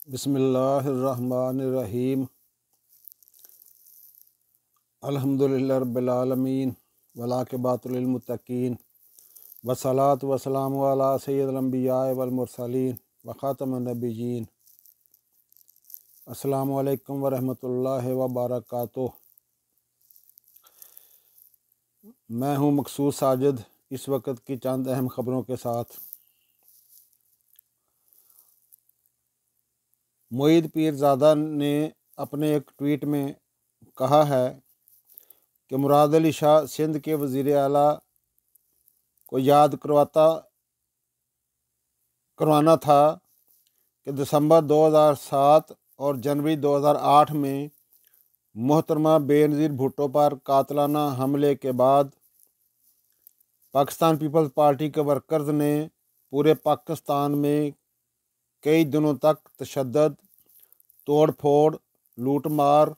बिस्मिल्लाहिर्रहमानिर्रहीम। अल्हम्दुलिल्लाहि रब्बिल आलमीन वलाक़िबातुल लिलमुत्तक़ीन वस्सलातु वस्सलामु अला सय्यिदिल अंबिया वल मुरसलीन व ख़ातमिन नबिय्यीन। अस्सलामु अलैकुम व रहमतुल्लाहि व बरकातुहू। मैं हूँ मकसूद साजिद, इस वक्त की चंद अहम ख़बरों के साथ। मोईद पीरज़ादा ने अपने एक ट्वीट में कहा है कि मुराद अली शाह सिंध के वज़ीर आला को याद करवाना था कि दिसंबर 2007 और जनवरी 2008 में मोहतरमा बेनज़ीर भुट्टो पर कातलाना हमले के बाद पाकिस्तान पीपल्स पार्टी के वर्कर्स ने पूरे पाकिस्तान में कई दिनों तक तशद्दुद, तोड़ फोड़, लूट मार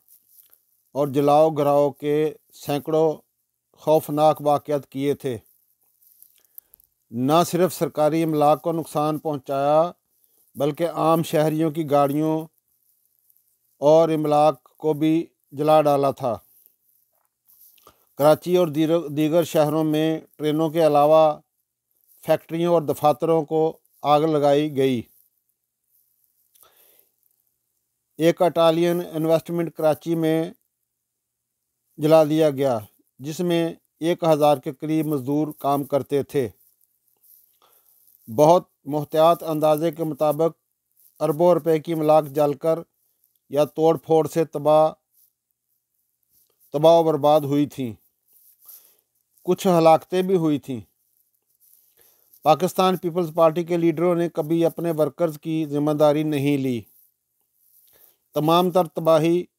और जलाओ घराव के सैकड़ों खौफनाक वाक़यात किए थे। न सिर्फ सरकारी इमलाक को नुकसान पहुंचाया बल्कि आम शहरियों की गाड़ियों और इमलाक को भी जला डाला था। कराची और दीगर शहरों में ट्रेनों के अलावा फैक्ट्रियों और दफातरों को आग लगाई गई। एक इटालियन इन्वेस्टमेंट कराची में जला दिया गया जिसमें 1000 के करीब मज़दूर काम करते थे। बहुत मुहतियात अंदाजे के मुताबिक अरबों रुपए की इमलाक जलकर या तोड़ फोड़ से तबाह बर्बाद हुई थी। कुछ हलाकतें भी हुई थीं। पाकिस्तान पीपल्स पार्टी के लीडरों ने कभी अपने वर्कर्स की जिम्मेदारी नहीं ली। तमाम तर तबाही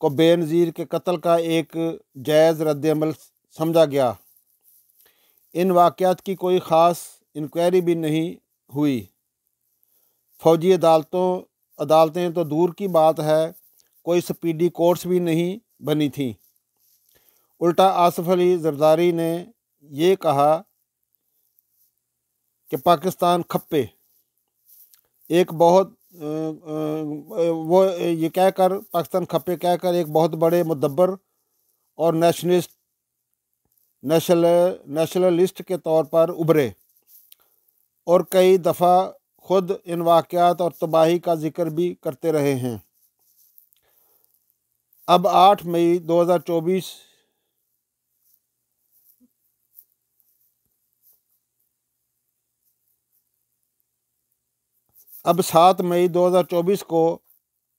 को बेनज़ीर के कत्ल का एक जायज़ रद्द-ए-अमल समझा गया। इन वाक़यात की कोई ख़ास इंक्वायरी भी नहीं हुई। फ़ौजी अदालतें तो दूर की बात है, कोई स्पीडी कोर्ट्स भी नहीं बनी थी। उल्टा आसिफ अली जरदारी ने ये कहा कि पाकिस्तान खप्पे एक बहुत वो ये कहकर पाकिस्तान खप्पे कहकर एक बहुत बड़े मुदब्बर और नेशनलिस्ट के तौर पर उभरे और कई दफ़ा खुद इन वाक़यात और तबाही का जिक्र भी करते रहे हैं। अब 8 मई 2024 अब 7 मई 2024 को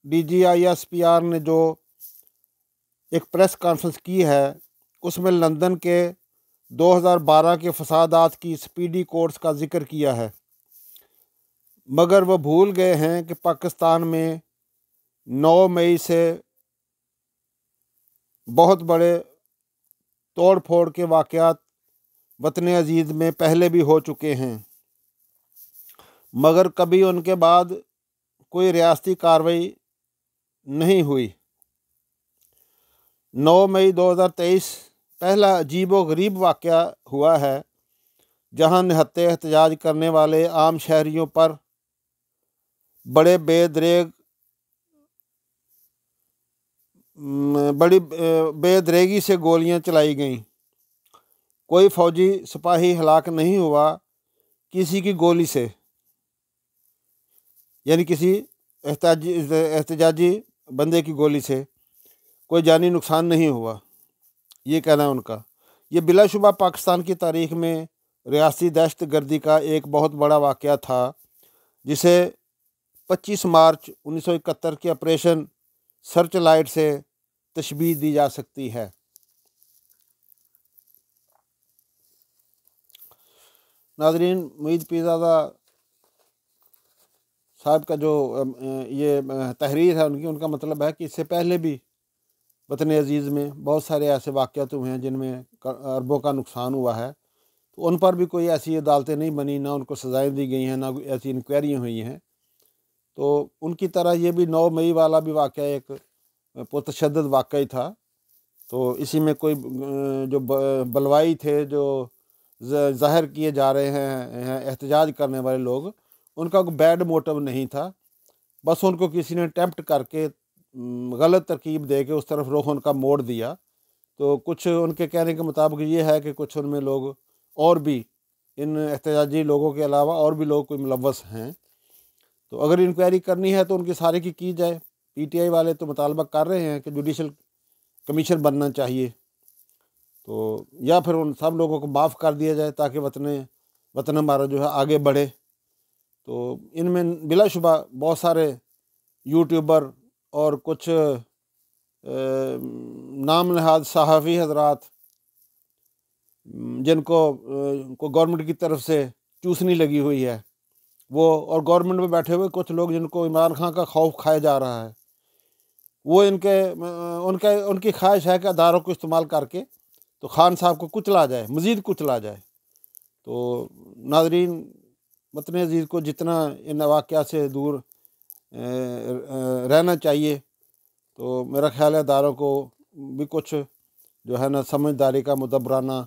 DGISPR ने जो एक प्रेस कॉन्फ्रेंस की है उसमें लंदन के 2012 के फसादात की स्पीडी कोर्ट्स का जिक्र किया है, मगर वह भूल गए हैं कि पाकिस्तान में 9 मई से बहुत बड़े तोड़ फोड़ के वाक़यात वतन अजीज़ में पहले भी हो चुके हैं, मगर कभी उनके बाद कोई रियासती कार्रवाई नहीं हुई। 9 मई 2023 पहला अजीब व गरीब वाक़या हुआ है जहां निहत्थे एहतजाज करने वाले आम शहरियों पर बड़ी बेदरेगी से गोलियां चलाई गईं। कोई फ़ौजी सिपाही हलाक नहीं हुआ किसी की गोली से, यानी किसी एहतजाजी बंदे की गोली से कोई जानी नुकसान नहीं हुआ, ये कहना है उनका। ये बिलाशुबा पाकिस्तान की तारीख़ में रियासती दहशत गर्दी का एक बहुत बड़ा वाक़या था जिसे 25 मार्च 1971 के ऑपरेशन सर्च लाइट से तशबीह दी जा सकती है। नाज़रीन, मोईद पीरज़ादा साहब का जो ये तहरीर है उनका मतलब है कि इससे पहले भी वतन अजीज़ में बहुत सारे ऐसे वाक़यात हुए हैं जिनमें अरबों का नुकसान हुआ है, तो उन पर भी कोई ऐसी अदालतें नहीं बनी, ना उनको सज़ाएँ दी गई हैं, ना ऐसी इंक्वायरियाँ हुई हैं। तो उनकी तरह ये भी 9 मई वाला भी वाक़या एक पुरतशद्दुद वाक़या था। तो इसी में कोई जो बलवाई थे, जो ज़ाहिर किए जा रहे हैं एहतजाज करने वाले लोग, उनका कोई बैड मोटिव नहीं था। बस उनको किसी ने अटेम्प्ट करके गलत तरकीब दे के उस तरफ रुख उनका मोड़ दिया। तो कुछ उनके कहने के मुताबिक ये है कि कुछ उनमें लोग और भी, इन एहतजाजी लोगों के अलावा और भी लोग कोई मुलव्वस हैं। तो अगर इंक्वायरी करनी है तो उनकी सारी की जाए। पीटीआई वाले तो मुतालबा कर रहे हैं कि जुडिशल कमीशन बनना चाहिए, तो या फिर उन सब लोगों को माफ़ कर दिया जाए ताकि वतन हमारा जो है आगे बढ़े। तो इनमें बिलाशुबा बहुत सारे यूट्यूबर और कुछ नाम नहाद सहाफ़ी हजरात जिनको को गवर्नमेंट की तरफ से चूसनी लगी हुई है, वो और गवर्नमेंट में बैठे हुए कुछ लोग जिनको इमरान खान का खौफ खाया जा रहा है, वो उनकी ख्वाहिश है कि अदारों को इस्तेमाल करके तो खान साहब को कुचला जाए, मज़ीद कुचला जाए। तो नाज़रीन, वतन अज़ीज़ को जितना इन वाक़यात से दूर रहना चाहिए, तो मेरा ख़्याल है अदारों को भी कुछ जो है ना समझदारी का मुदब्बराना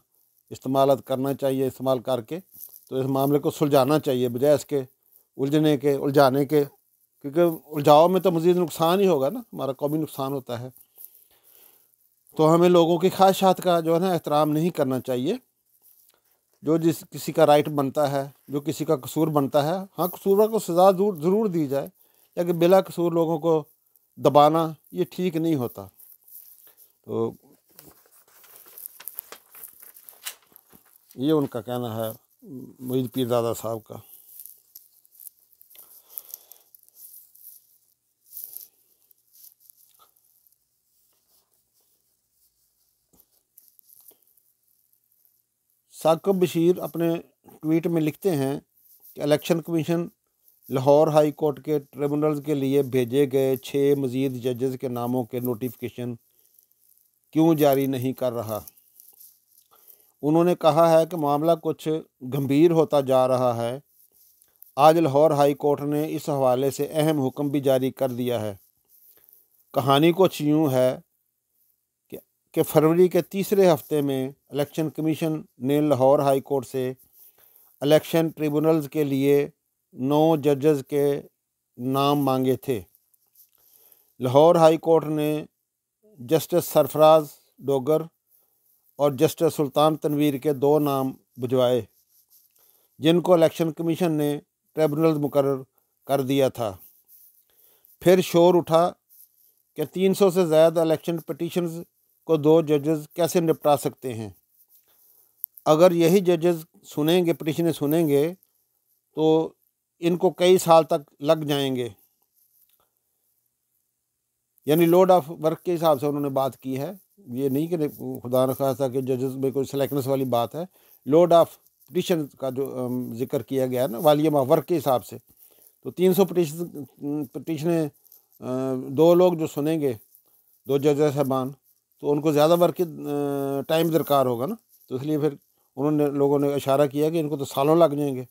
इस्तेमाल करना चाहिए, इस्तेमाल करके तो इस मामले को सुलझाना चाहिए बजाय इसके उलझाने के, क्योंकि उलझाव में तो मज़ीद नुकसान ही होगा ना, हमारा कौमी नुकसान होता है। तो हमें लोगों की ख्वाहिशात का जो है ना एहतराम नहीं करना चाहिए। जो किसी का राइट बनता है, जो किसी का कसूर बनता है, हाँ कसूर को सज़ा ज़रूर दी जाए, लेकिन बिला कसूर लोगों को दबाना ये ठीक नहीं होता। तो ये उनका कहना है, मुईद पीरज़ादा साहब का। साकिब बशीर अपने ट्वीट में लिखते हैं कि election commission Lahore high court के ट्रिब्यूनल्स के लिए भेजे गए 6 मज़ीद जजेस के नामों के नोटिफिकेशन क्यों जारी नहीं कर रहा। उन्होंने कहा है कि मामला कुछ गंभीर होता जा रहा है। आज लाहौर हाई कोर्ट ने इस हवाले से अहम हुक्म भी जारी कर दिया है। कहानी कुछ यूँ है कि फरवरी के तीसरे हफ्ते में इलेक्शन कमीशन ने लाहौर हाई कोर्ट से इलेक्शन ट्रिब्यूनल्स के लिए 9 जजेस के नाम मांगे थे। लाहौर हाई कोर्ट ने जस्टिस सरफराज डोगर और जस्टिस सुल्तान तनवीर के 2 नाम भिजवाए, जिनको इलेक्शन कमीशन ने ट्रिब्यूनल मुकर्रर कर दिया था। फिर शोर उठा कि 300 से ज़्यादा इलेक्शन पिटीशंस को 2 जजेस कैसे निपटा सकते हैं। अगर यही जजेस पिटीशनें सुनेंगे तो इनको कई साल तक लग जाएंगे। यानी लोड ऑफ वर्क के हिसाब से उन्होंने बात की है, ये नहीं कि खुदा न खास्ता कि जजेस में कोई सिलेक्टनेस वाली बात है। लोड ऑफ पिटीशन का जो जिक्र किया गया है ना, वॉल्यूम ऑफ वर्क के हिसाब से, तो 300 पिटीशनें 2 लोग जो सुनेंगे, 2 जजेस साहबान, तो उनको ज़्यादा वर्क की टाइम दरकार होगा ना। तो इसलिए फिर लोगों ने इशारा किया कि इनको तो सालों लग जाएंगे।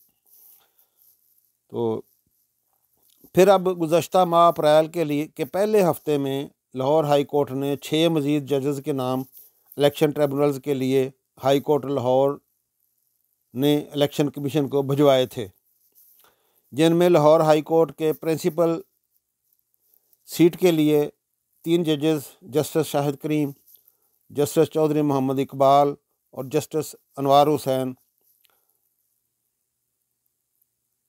तो फिर अब गुज़श्ता माह अप्रैल के पहले हफ्ते में लाहौर हाई कोर्ट ने 6 मज़ीद जजेस के नाम इलेक्शन ट्रिब्यूनल्स के लिए हाई कोर्ट लाहौर ने इलेक्शन कमीशन को भिजवाए थे, जिनमें लाहौर हाई कोर्ट के प्रिंसिपल सीट के लिए 3 जजेस जस्टिस शाहिद करीम, जस्टिस चौधरी मोहम्मद इकबाल और justice Anwar Hussain,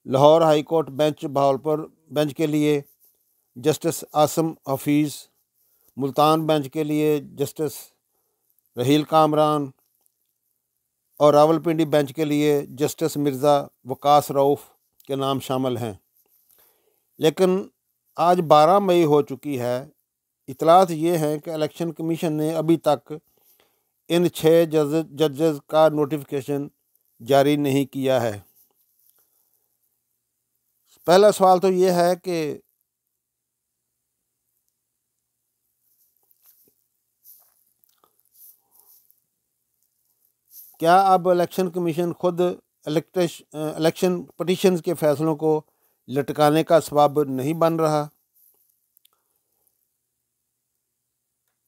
Lahore high court bench Bahawalpur bench के लिए जस्टिस आसम हफीज़, मुल्तान बेंच के लिए जस्टिस रहील कामरान और रावलपिंडी बेंच के लिए जस्टिस मिर्ज़ा वकास रऊफ़ के नाम शामिल हैं। लेकिन आज 12 मई हो चुकी है। इतलात ये हैं कि इलेक्शन कमीशन ने अभी तक इन 6 जजेस का नोटिफिकेशन जारी नहीं किया है। पहला सवाल तो ये है कि क्या अब इलेक्शन कमीशन खुद इलेक्शन पिटीशंस के फैसलों को लटकाने का सबब नहीं बन रहा।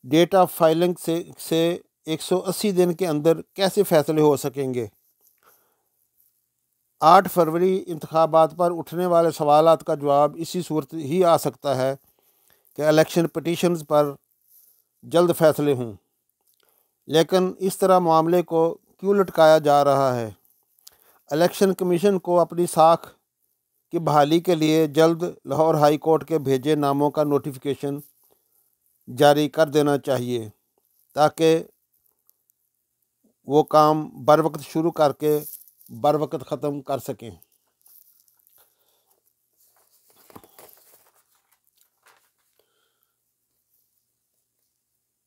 डेट ऑफ फाइलिंग से 180 दिन के अंदर कैसे फैसले हो सकेंगे। 8 फरवरी इंतखाबात पर उठने वाले सवालात का जवाब इसी सूरत ही आ सकता है कि इलेक्शन पिटीशंस पर जल्द फैसले हों, लेकिन इस तरह मामले को क्यों लटकाया जा रहा है? इलेक्शन कमीशन को अपनी साख की बहाली के लिए जल्द लाहौर हाई कोर्ट के भेजे नामों का नोटिफिकेशन जारी कर देना चाहिए ताकि वो काम बर वक्त शुरू करके बर वक्त ख़त्म कर सकें।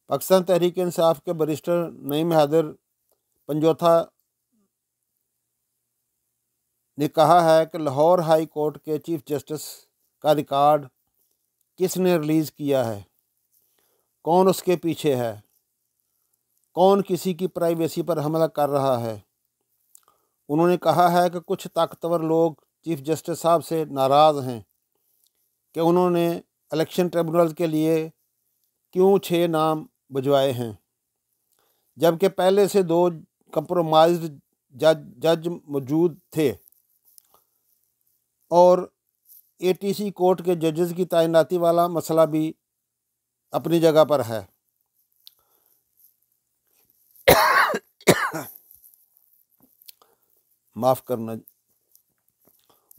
पाकिस्तान तहरीक इंसाफ के बैरिस्टर नईम हैदर पंजोथा ने कहा है कि लाहौर हाई कोर्ट के चीफ जस्टिस का रिकॉर्ड किसने रिलीज़ किया है, कौन उसके पीछे है, कौन किसी की प्राइवेसी पर हमला कर रहा है। उन्होंने कहा है कि कुछ ताकतवर लोग चीफ जस्टिस साहब से नाराज़ हैं कि उन्होंने इलेक्शन ट्रिब्यूनल के लिए क्यों 6 नाम भिजवाए हैं, जबकि पहले से 2 कंप्रोमाइज्ड जज मौजूद थे और एटीसी कोर्ट के जजेस की तैनाती वाला मसला भी अपनी जगह पर है। माफ़ करना।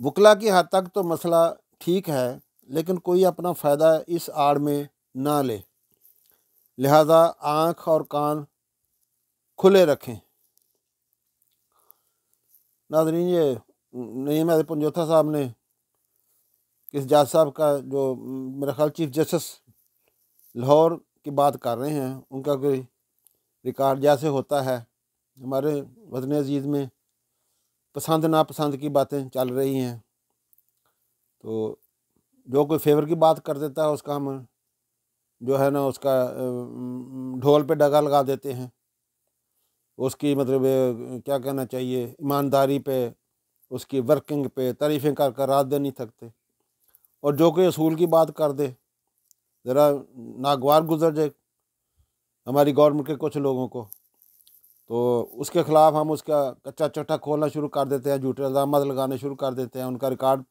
वकला की हद तक तो मसला ठीक है, लेकिन कोई अपना फ़ायदा इस आड़ में ना ले, लिहाजा आँख और कान खुले रखें। नाज़रीन, ये नईम हैदर पंजोथा साहब ने किस जज साहब का, जो मेरा ख्याल चीफ जस्टिस लाहौर की बात कर रहे हैं, उनका कोई रिकॉर्ड जैसे होता है। हमारे वतन अजीज़ में पसंद नापसंद की बातें चल रही हैं, तो जो कोई फेवर की बात कर देता है उसका हम जो है ना उसका ढोल पे डगा लगा देते हैं। उसकी मतलब क्या कहना चाहिए, ईमानदारी पे, उसकी वर्किंग पे तारीफ़ें कर कर रात दिन नहीं थकते। और जो कोई असूल की बात कर दे, ज़रा नागवार गुजर जाए हमारी गवर्नमेंट के कुछ लोगों को, तो उसके ख़िलाफ़ हम उसका कच्चा चट्टा खोलना शुरू कर देते हैं, झूठे इल्ज़ाम लगाने शुरू कर देते हैं, उनका रिकॉर्ड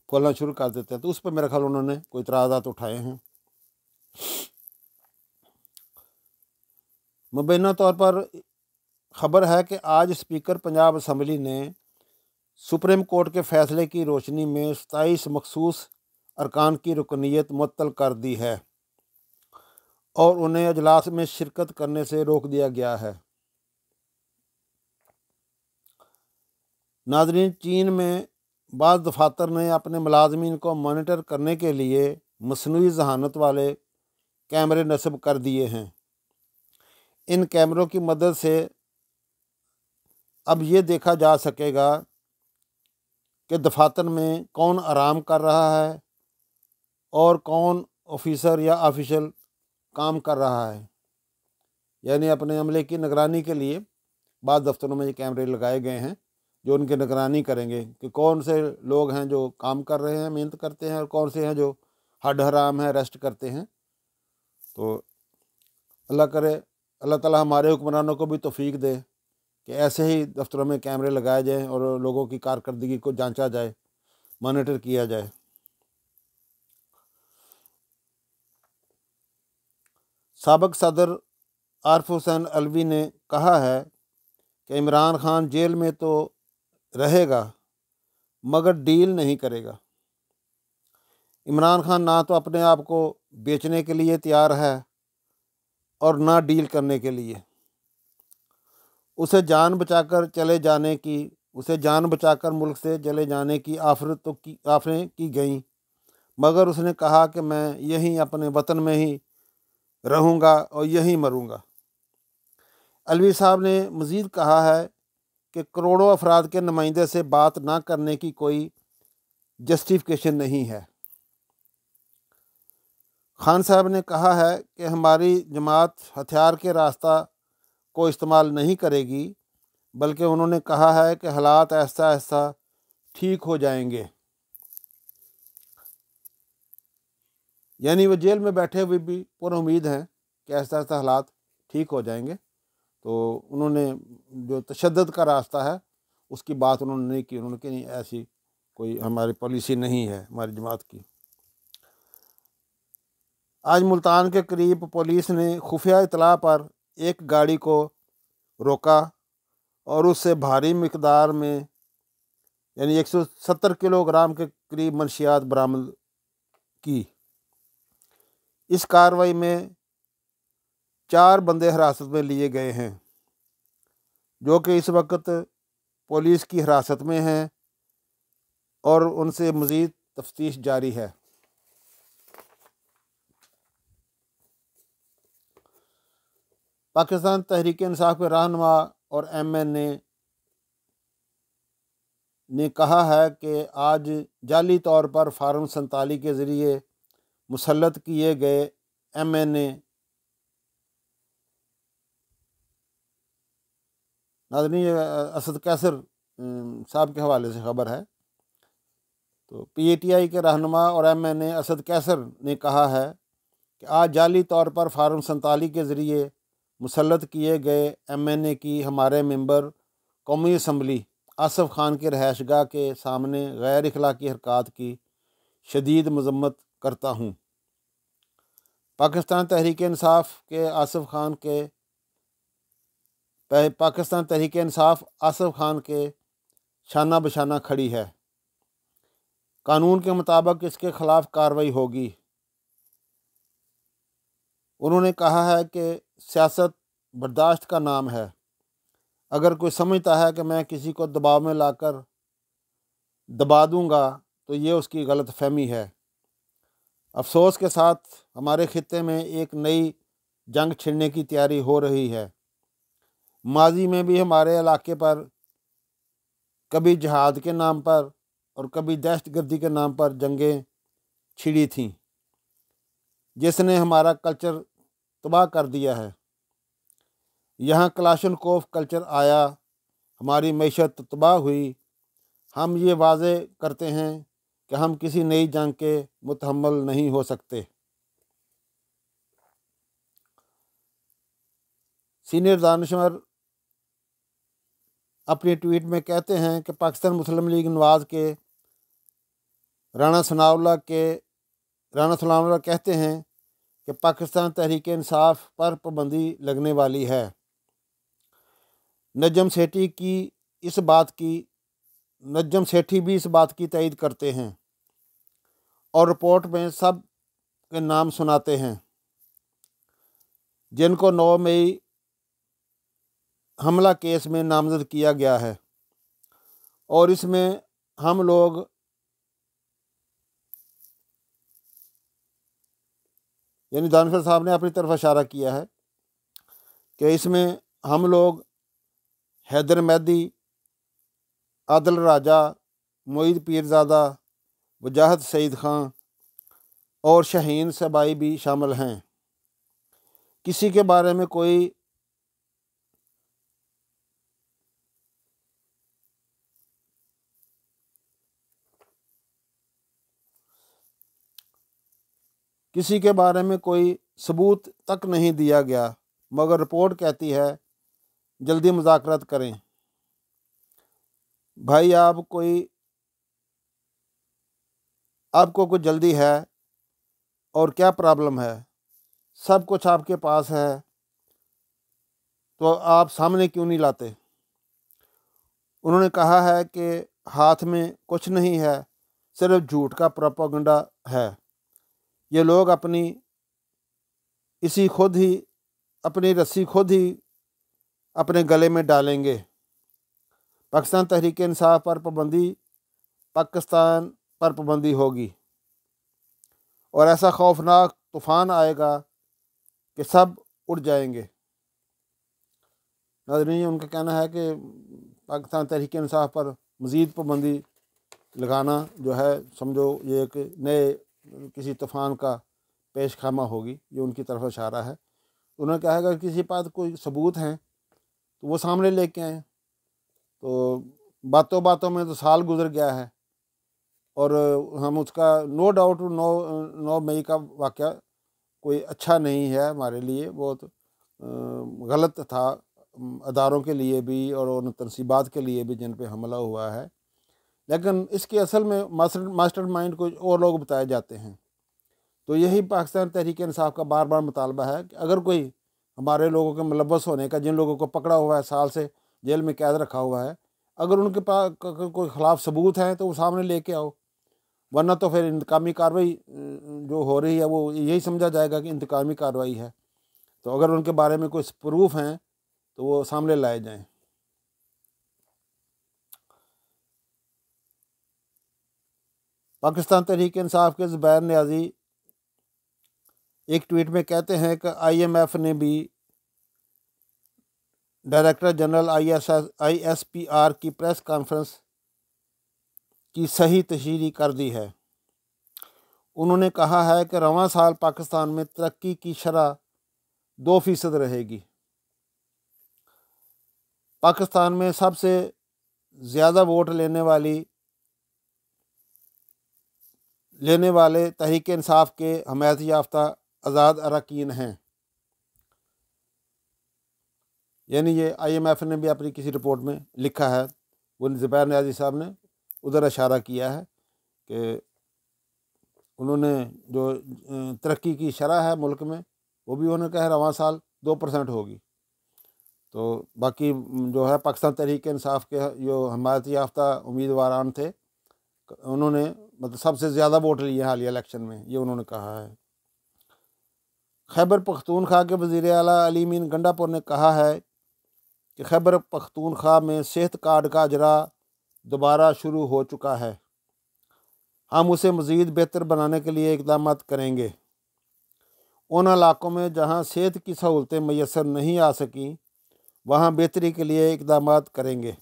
खोलना शुरू कर देते हैं। तो उस पर मेरा ख्याल उन्होंने कोई इतराज़ात उठाए हैं। मुबैना तौर पर ख़बर है कि आज स्पीकर पंजाब असम्बली ने सुप्रीम कोर्ट के फ़ैसले की रोशनी में 27 मखसूस अरकान की रुकनीत मुअत्तल कर दी है और उन्हें अजलास में शिरकत करने से रोक दिया गया है। नाज़रीन, चीन में बाज़ दफातर ने अपने मुलाजमीन को मॉनिटर करने के लिए मसनूई ज़हानत वाले कैमरे नस्ब कर दिए हैं। इन कैमरों की मदद से अब ये देखा जा सकेगा कि दफातर में कौन आराम कर रहा है और कौन ऑफिसर या ऑफिशियल काम कर रहा है। यानी अपने अमले की निगरानी के लिए बाद दफ्तरों में ये कैमरे लगाए गए हैं जो उनकी निगरानी करेंगे कि कौन से लोग हैं जो काम कर रहे हैं, मेहनत करते हैं, और कौन से हैं जो हड हराम है, रेस्ट करते हैं। तो अल्लाह करे, अल्लाह ताला हमारे हुक्मरानों को भी तौफीक दे कि ऐसे ही दफ्तरों में कैमरे लगाए जाएं और लोगों की कारकर्दगी को जांचा जाए, मॉनिटर किया जाए। साबिक़ सदर आरिफ हुसैन अलवी ने कहा है कि इमरान खान जेल में तो रहेगा मगर डील नहीं करेगा। इमरान खान ना तो अपने आप को बेचने के लिए तैयार है और ना डील करने के लिए। उसे जान बचाकर मुल्क से चले जाने की आफरें की गईं, मगर उसने कहा कि मैं यहीं अपने वतन में ही रहूँगा और यहीं मरूँगा। अलवी साहब ने मज़ीद कहा है कि करोड़ों अफराद के नुमाइंदे से बात ना करने की कोई जस्टिफिकेशन नहीं है। खान साहब ने कहा है कि हमारी जमात हथियार के रास्ता को इस्तेमाल नहीं करेगी, बल्कि उन्होंने कहा है कि हालात ऐसा ऐसा ठीक हो जाएंगे। यानी वो जेल में बैठे हुए भी पूरी उम्मीद है कि ऐसा ऐसा हालात ठीक हो जाएंगे। तो उन्होंने जो तशद्दुद का रास्ता है اس کی بات انہوں نے نہیں کی. انہوں نے کہا نہیں ایسی کوئی ہماری پالیسی نہیں ہے ہماری جماعت کی. آج ملتان کے قریب پولیس نے خفیہ اطلاع پر ایک گاڑی کو روکا اور اس سے بھاری مقدار میں یعنی 170 کلو گرام کے قریب منشیات برآمد کی. اس کارروائی میں 4 بندے حراست میں لیے گئے ہیں جو کہ اس وقت پولیس کی حراست میں ہیں اور ان سے مزید تفتیش جاری ہے. پاکستان تحریک انصاف کے رہنما اور ایم این اے نے کہا ہے کہ آج جعلی طور پر فارم 47 کے ذریعے مسلط کیے گئے ایم این اے ناظرین یہ اسد کیسر صاحب کے حوالے سے خبر ہے. تو پی اے ٹی آئی کے رہنما اور ایم این اے اسد کیسر نے کہا ہے کہ آج جعلی طور پر فارم 47 کے ذریعے مسلط کیے گئے ایم این اے کی ہمارے ممبر قومی اسمبلی آصف خان کے رہائش گاہ کے سامنے غیر اخلاقی حرکات کی شدید مذمت کرتا ہوں. پاکستان تحریک انصاف آصف خان کے شانہ بشانہ کھڑی ہے. قانون کے مطابق اس کے خلاف کارروائی ہوگی. انہوں نے کہا ہے کہ سیاست برداشت کا نام ہے. اگر کوئی سمجھتا ہے کہ میں کسی کو دباؤ میں لا کر دبا دوں گا تو یہ اس کی غلط فہمی ہے. افسوس کے ساتھ ہمارے خطے میں ایک نئی جنگ چھڑنے کی تیاری ہو رہی ہے. ماضی میں بھی ہمارے علاقے پر کبھی جہاد کے نام پر اور کبھی دہشت گردی کے نام پر جنگیں چھڑی تھیں جس نے ہمارا کلچر تباہ کر دیا ہے. یہاں کلاشن کوف کلچر آیا، ہماری معیشت تباہ ہوئی. ہم یہ واضح کرتے ہیں کہ ہم کسی نئی جنگ کے متحمل نہیں ہو سکتے. سینئر دانشور اپنی ٹویٹ میں کہتے ہیں کہ پاکستان مسلم لیگ نواز کے رانا ثناء اللہ کہتے ہیں کہ پاکستان تحریک انصاف پر پابندی لگنے والی ہے. نجم سیٹھی بھی اس بات کی تائید کرتے ہیں اور رپورٹ میں سب کے نام سناتے ہیں جن کو 9 مئی حملہ کیس میں نامزد کیا گیا ہے. اور اس میں ہم لوگ یعنی دانشور صاحب نے اپنی طرف اشارہ کیا ہے کہ اس میں ہم لوگ حیدر مہدی، عادل راجہ، معید پیرزادہ، وجاہد سعید خان اور شاہین سبائی بھی شامل ہیں. کسی کے بارے میں کوئی ثبوت تک نہیں دیا گیا مگر رپورٹ کہتی ہے جلدی مذاکرات کریں. بھائی آپ کو کوئی جلدی ہے اور کیا پرابلم ہے؟ سب کچھ آپ کے پاس ہے تو آپ سامنے کیوں نہیں لاتے؟ انہوں نے کہا ہے کہ ہاتھ میں کچھ نہیں ہے، صرف جھوٹ کا پروپیگنڈا ہے. یہ لوگ اپنی رسی خود ہی اپنے گلے میں ڈالیں گے. پاکستان تحریک انصاف پر پابندی ہوگی اور ایسا خوفناک طوفان آئے گا کہ سب اڑ جائیں گے. ناظرین ان کا کہنا ہے کہ پاکستان تحریک انصاف پر مزید پابندی لگانا جو ہے سمجھو یہ ایک نئے کسی طوفان کا پیش خیمہ ہوگی. یہ ان کی طرف اشارہ ہے. انہوں نے کہا ہے کہ کسی پاس کوئی ثبوت ہیں تو وہ سامنے لے کے آئیں. تو باتوں میں تو سال گزر گیا ہے اور ہم اس کا نو ڈاؤٹ 9 مئی کا واقعہ کوئی اچھا نہیں ہے ہمارے لیے، بہت غلط تھا اداروں کے لیے بھی اور ان تنصیبات کے لیے بھی جن پہ حملہ ہوا ہے، لیکن اس کے اصل میں ماسٹر مائنڈ کچھ اور لوگ بتائے جاتے ہیں۔ تو یہی پاکستان تحریک انصاف کا بار بار مطالبہ ہے کہ اگر کوئی ہمارے لوگوں کے ملوث ہونے کا، جن لوگوں کو پکڑا ہوا ہے، سال سے جیل میں قید رکھا ہوا ہے، اگر ان کے پاس کوئی خلاف ثبوت ہیں تو وہ سامنے لے کے آؤ، ورنہ تو پھر انتقامی کارروائی جو ہو رہی ہے وہ یہی سمجھا جائے گا کہ انتقامی کارروائی ہے۔ تو اگر ان کے بارے میں کوئی پروف ہیں تو وہ سامنے لائے جائیں۔ پاکستان تحریک انصاف کے زبیر نیازی ایک ٹویٹ میں کہتے ہیں کہ آئی ایم ایف نے بھی director general I S P R کی پریس کانفرنس کی صحیح تشریح کر دی ہے۔ انہوں نے کہا ہے کہ رواں سال پاکستان میں ترقی کی شرح 2% رہے گی۔ پاکستان میں سب سے زیادہ ووٹ لینے والے تحریک انصاف کے حمایت یافتہ آزاد اراکین ہیں۔ یعنی یہ آئی ایم ایف نے بھی اپنی کسی رپورٹ میں لکھا ہے، وہ زبیر نیازی صاحب نے ادھر اشارہ کیا ہے کہ انہوں نے جو ترقی کی شرح ہے ملک میں، وہ بھی انہوں نے کہا رواں سال 2% ہوگی۔ تو باقی جو ہے پاکستان تحریک انصاف کے جو حمایت یافتہ امیدواران تھے، انہوں نے مطلب سب سے زیادہ ووٹ لیے حالیہ الیکشن میں، یہ انہوں نے کہا ہے۔ خیبر پختونخوا کے وزیر اعلیٰ علی مین گنڈا پور نے کہا ہے کہ خیبر پختونخوا میں صحت کارڈ کا اجرا دوبارہ شروع ہو چکا ہے، ہم اسے مزید بہتر بنانے کے لیے اقدامات کریں گے۔ ان علاقوں میں جہاں صحت کی سہولتیں میسر نہیں آ سکیں وہاں بہتری کے لیے اقدامات کریں گے۔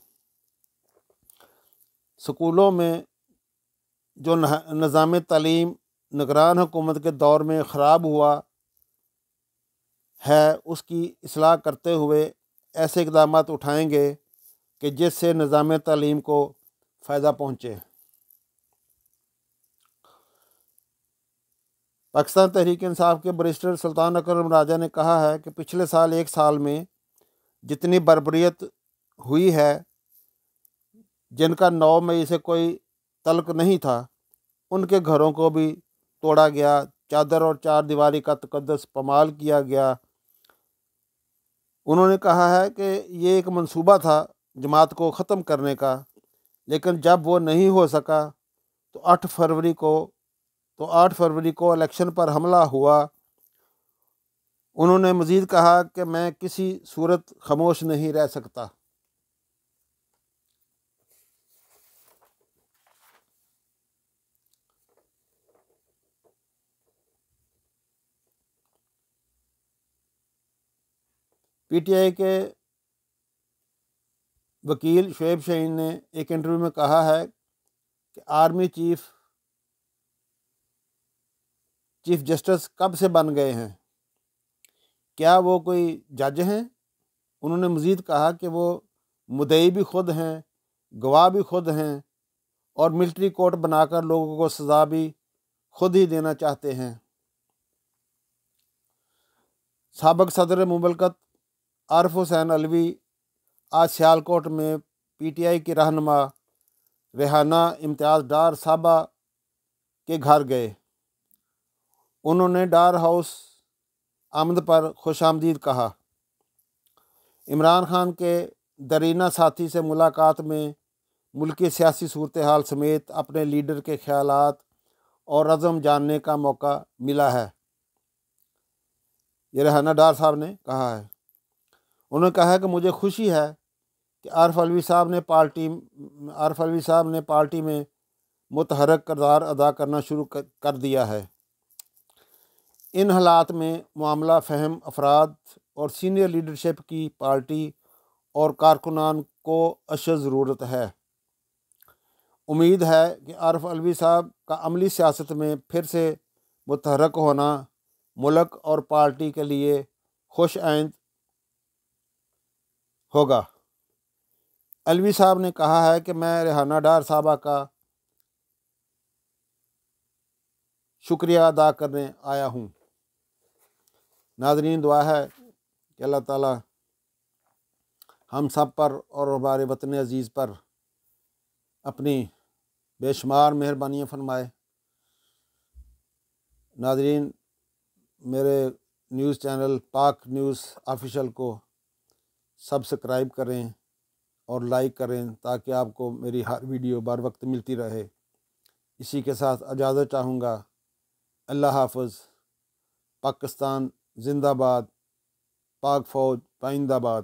سکولوں میں جو نظام تعلیم نگران حکومت کے دور میں خراب ہوا ہے اس کی اصلاح کرتے ہوئے ایسے اقدامات اٹھائیں گے کہ جس سے نظام تعلیم کو فائدہ پہنچے۔ پاکستان تحریک انصاف کے بریسٹر سلطان اکرم راجہ نے کہا ہے کہ پچھلے سال 1 سال میں جتنی بربریت ہوئی ہے، جن کا 9 مئی سے کوئی تعلق نہیں تھا، ان کے گھروں کو بھی توڑا گیا، چادر اور 4 دیواری کا تقدس پامال کیا گیا۔ انہوں نے کہا ہے کہ یہ ایک منصوبہ تھا جماعت کو ختم کرنے کا، لیکن جب وہ نہیں ہو سکا تو 8 فروری کو الیکشن پر حملہ ہوا۔ انہوں نے مزید کہا کہ میں کسی صورت خاموش نہیں رہ سکتا۔ پی ٹی آئی کے وکیل شعیب شاہین نے ایک انٹرویو میں کہا ہے کہ آرمی چیف جسٹس کب سے بن گئے ہیں، کیا وہ کوئی جج ہیں؟ انہوں نے مزید کہا کہ وہ مدعی بھی خود ہیں، گواہ بھی خود ہیں، اور ملٹری کورٹ بنا کر لوگوں کو سزا بھی خود ہی دینا چاہتے ہیں۔ سابق صدر مملکت عارف حسین علوی آج سیالکوٹ میں پی ٹی آئی کی رہنما ریحانہ امتیاز ڈار صاحبہ کے گھر گئے۔ انہوں نے ڈار ہاؤس آمد پر خوش آمدید کہا۔ عمران خان کے دیرینہ ساتھی سے ملاقات میں ملکی سیاسی صورتحال سمیت اپنے لیڈر کے خیالات اور عزم جاننے کا موقع ملا ہے، یہ ریحانہ ڈار صاحب نے کہا ہے۔ انہوں نے کہا ہے کہ مجھے خوشی ہے کہ عارف علوی صاحب نے پارٹی میں متحرک کردار ادا کرنا شروع کر دیا ہے۔ ان حالات میں معاملہ فہم افراد اور سینئر لیڈرشپ کی پارٹی اور کارکنان کو اشد ضرورت ہے۔ امید ہے کہ عارف علوی صاحب کا عملی سیاست میں پھر سے متحرک ہونا ملک اور پارٹی کے لیے خوش آئند ہوگا۔ علوی صاحب نے کہا ہے کہ میں ریحانہ ڈار صاحبہ کا شکریہ ادا کرنے آیا ہوں۔ ناظرین، دعا ہے کہ اللہ تعالیٰ ہم سب پر اور ہمارے وطن عزیز پر اپنی بے شمار مہربانیاں فرمائے۔ ناظرین، میرے نیوز چینل پاک نیوز آفیشل کو سبسکرائب کریں اور لائک کریں تاکہ آپ کو میری ہر ویڈیو بر وقت ملتی رہے۔ اسی کے ساتھ اجازت چاہوں گا۔ اللہ حافظ۔ پاکستان زندہ باد، پاک فوج پائندہ باد۔